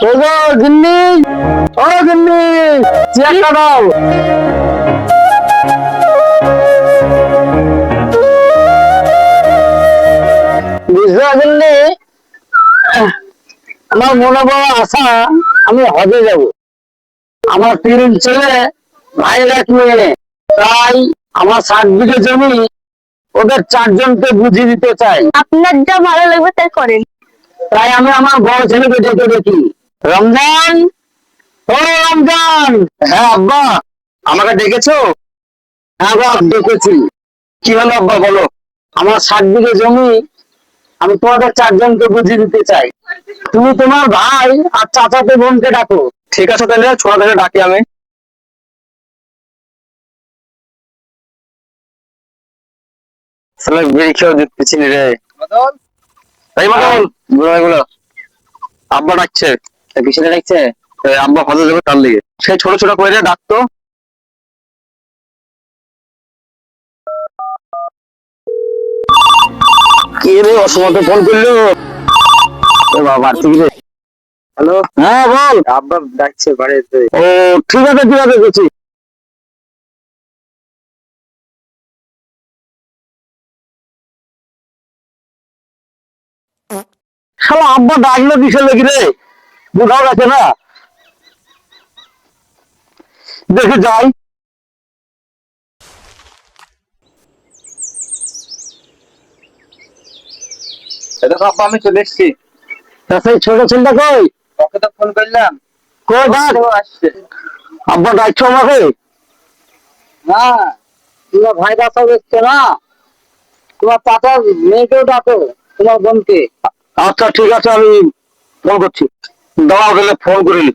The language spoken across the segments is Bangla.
ওগো গিন্নি, ও গিন্নি, চেয়ারটা দাও। বুঝলো গিন্নি, আমার মনে বড় আশা, আমি হজে যাব। আমার 3 ছেলে, ভাইয়ের 1 মেয়ে, তাই আমার 60 বিঘে জমি ওদের 4 জনকে বুঝিয়ে দিতে চাই। আপনার যা ভালো লাগবে তাই করেন। তাই আমি আমার বড় ছেলেকে ডেকে দেখি। রমজান, ও রমজান। হ্যাঁ আব্বা, আমাকে ডেকেছো? হ্যাঁ বাপ, ডেকেছি। কি হলো আব্বা, বলো। আমার 60 বিঘে জমি আমি তোমাদের 4 জনকে বুঝিয়ে দিতে চাই। তুমি তোমার ভাই আর চাচাতো বোনকে ডাকো। ঠিক আছে, তাহলে ছোটদের ডাকি আমি। বিড়ি খেয়েও দিচ্ছি রে। এই মদন, এগুলো আব্বা ডাকছে। কিসে ডাকছে? আব্বা হজে যাবে, তার লিগে। সেই ছোট ছোট করে ডাকতো। কি রে, অসময় ফোন করলো? বাবা ঠিক রে। হ্যালো, হ্যাঁ বল। আব্বা ডাকছে বাড়িতে। ও ঠিক আছে, ঠিক আছে, গেছি। শালা আব্বা ডাকলো কিসের লেগে রে? বোঝাও গেছে না, দেখে যাই। দেখো আব্বা, আমি চলে এসেছি। তা সেই ছোট ছেলেটা কই? ওকে তো ফোন করলাম, কই ডাক? আসছে আব্বা ডাকছো আমাকে? না। তোমার ভাই বাসাও এসছে না? তোমার চাচার মেয়েকেও ডাকো, তোমার বোনকে। আচ্ছা ঠিক আছে, আমি ফোন করছি। দাঁড়াও, গেলে ফোন করিনি।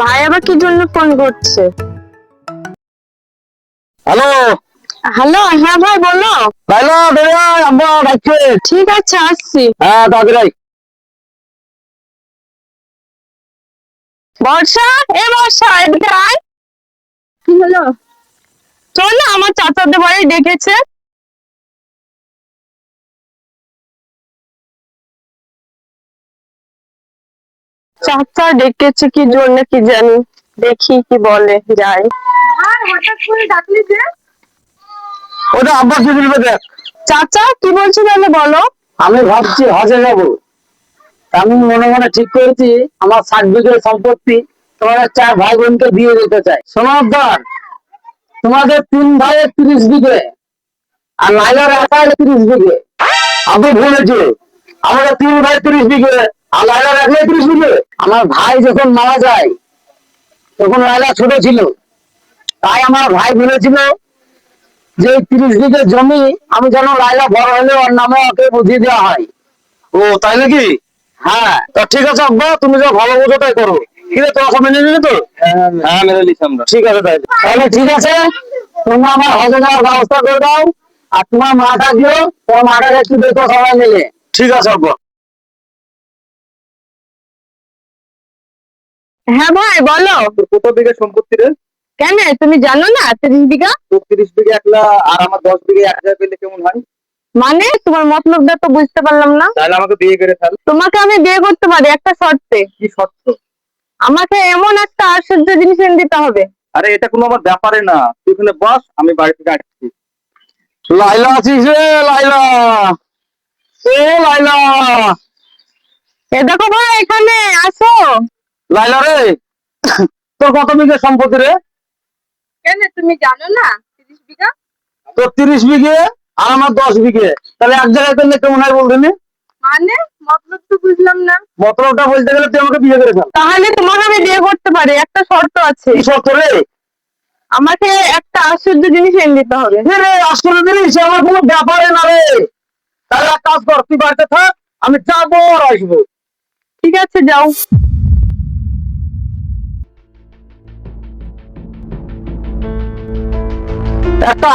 ভাই আবার কি জন্য ফোন করছে? হ্যালো। হ্যালো, হ্যাঁ ভাই বলো। হ্যালো, দাদা আব্বা ডাকছে। ঠিক আছে, আসছি। হ্যাঁ তাড়াতাড়ি। বর্ষা, এ বর্ষা, এদিকে আয়। কি হলো? চল না, আমার চাচাদের বাড়ি ডেকেছে। চাচা ডেকেছে কি জন্য কি জানি, দেখি কি বলে, যাই। হঠাৎ করে ডাকলি যে? ওটা আব্বা কি বলবে দেখ। চাচা কি বলছো তাহলে বলো। আমি ভাবছি হজে যাব। আমি মনে মনে ঠিক করেছি, আমার 60 বিঘে সম্পত্তি তোমাদের 4 ভাই বোনকে দিয়ে দিতে চাই। শোনো আব্বার, তোমাদের 3 ভাইয়ের 30 বিঘে আর লাইলার একার 30 বিঘে। আমি বলেছি আমাদের 3 ভাই 30 বিঘে আর লাইলার একলাই 30 বিঘে। আমার ভাই যখন মারা যায় তখন লাইলা ছোট ছিল, তাই আমার ভাই বলেছিল যে 30 বিঘে জমি আমি যেন লাইলা বড় হলে ওর নামে ওকে বুঝিয়ে দেওয়া হয়। ও তাই নাকি? হ্যাঁ, তা ঠিক আছে আব্বা, তুমি যা ভালো বোঝো তাই করো। ঠিক আছে, তোমার মেনে নিলে তো? হ্যাঁ, মেরে নিছি আমরা। ঠিক আছে, তাই তাহলে ঠিক আছে। তোমরা আমার হজে যাওয়ার ব্যবস্থা করে দাও। আর তোমার মাটা দিও, তোমার মাটাকে একটু দেখো সবাই মিলে। ঠিক আছে আব্বা। হ্যাঁ ভাই বলো। কত বিঘা সম্পত্তি রে? কেন, তুমি জানো না 30 বিঘা? 30 বিঘা একলা, আর আমার 10 বিঘা 1000 পেলে কেমন হয়? মানে তোমার মতলবটা তো বুঝতে পারলাম না। তাহলে আমাকে বিয়ে করে ফেল। তোমাকে আমি বিয়ে করতে পারি একটা শর্তে। কি শর্ত? আমাকে এমন একটা আশ্চর্য জিনিস এনে দিতে হবে। আরে এটা কোনো আমার ব্যাপারে না, তুই ওখানে বস, আমি বাড়ি থেকে আসছি। লাইলা আছিস রে? লাইলা, ও লাইলা। এ দেখো ভাই, এখানে আসো। লাইলা রে, তোর কত বিঘে সম্পত্তি রে? কেন, তুমি জানো না 30 বিঘা? তোর 30 বিঘে আর আমার 10 বিঘে, তাহলে এক জায়গায় করলে কেমন হয় বলতে? মানে মতলব তো বুঝলাম না। মতলবটা বলতে গেলে তুই আমাকে বিয়ে করে ফেল। তাহলে তোমাকে আমি বিয়ে করতে পারি, একটা শর্ত আছে। কি শর্ত রে? আমাকে একটা আশ্চর্য জিনিস এনে দিতে হবে। রে আসলে জিনিস আমার কোনো ব্যাপারে না রে। তাহলে এক কাজ কর, তুই বাড়িতে থাক, আমি যাবো আর আসবো। ঠিক আছে, যাও। একটা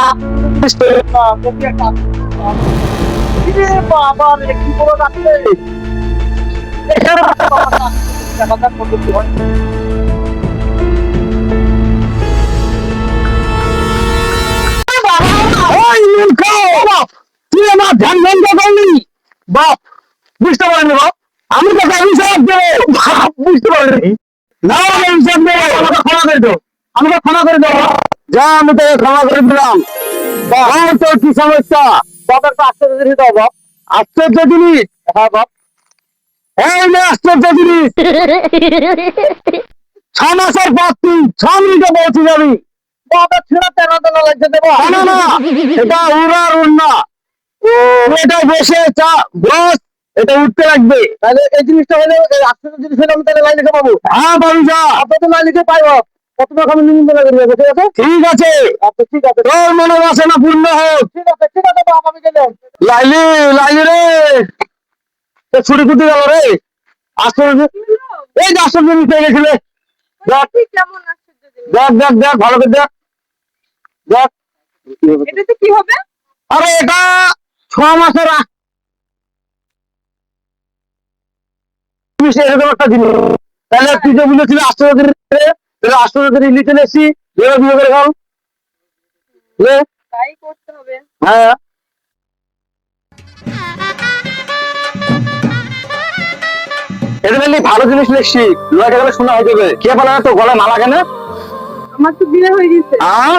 বাবা রে, কি বড় রাখলে। মূর্খ বাপ, তুই আমার ধ্যান ভঙ্গ করলি বাপ। বুঝতে পারিনি বাপ, আমি তোকে অভিশাপ দেবো বাপ, বুঝতে পারিনি। না আমি অভিশাপ দেবো, আমাকে ক্ষমা করে দাও, আমাকে ক্ষমা করে দাও। যা, আমি তোকে ক্ষমা করে দিলাম। বাপ তোর কি সমস্যা? বাপ একটা আশ্চর্য জিনিস দাও বাপ। আশ্চর্য জিনিস? হ্যাঁ বাপ, এই নে আশ্চর্য জিনিস। 6 মাসের পর তুই 6 মিনিটে পৌঁছে যাবি। বাবা ছেড়া তেনা তেনা লাগছে দেবো। না না, এটা উড়ার উড়না, এটা বসে চা বস, এটা উঠতে লাগবে। তাহলে এই জিনিসটা হলে, এই আশ্চর্য জিনিস হলে আমি তাহলে লাইন লিখে পাবো? হ্যাঁ পাবি, যা কত লাইন লিখে পাইব, কত টাকা আমি নিমন্ত্রণ করে দেবো। ঠিক আছে, ঠিক আছে। আচ্ছা ঠিক আছে, তোর মনোবাসনা পূর্ণ হোক। ঠিক আছে ঠিক আছে বাপ, আমি গেলাম। লাইলি লাইলি রে, ছুটি কুটি গেল রে। আশ্চর্য, এই যে আশ্চর্য জিনিস পেয়ে গেছিলে। দেখ কেমন আশ্চর্য জিনিস? দেখ দেখ দেখ, ভালো করে দেখ দেখ। এটাতে কি হবে? আরে এটা 6 মাসের এরকম একটা জিনিস। তাহলে তুই যে বলেছিলি আশ্চর্য জিনিস, তাহলে আশ্চর্য জিনিস লিখে এসেছি, বিয়ে করে খাও। তাই করতে হবে। হ্যাঁ, এটা বললি ভালো জিনিস লিখছি, লোহাটা গেলে শোনা হয়ে যাবে। কে বলে তো গলায় মালা কেন? আমার তো বিয়ে হয়ে গেছে। হ্যাঁ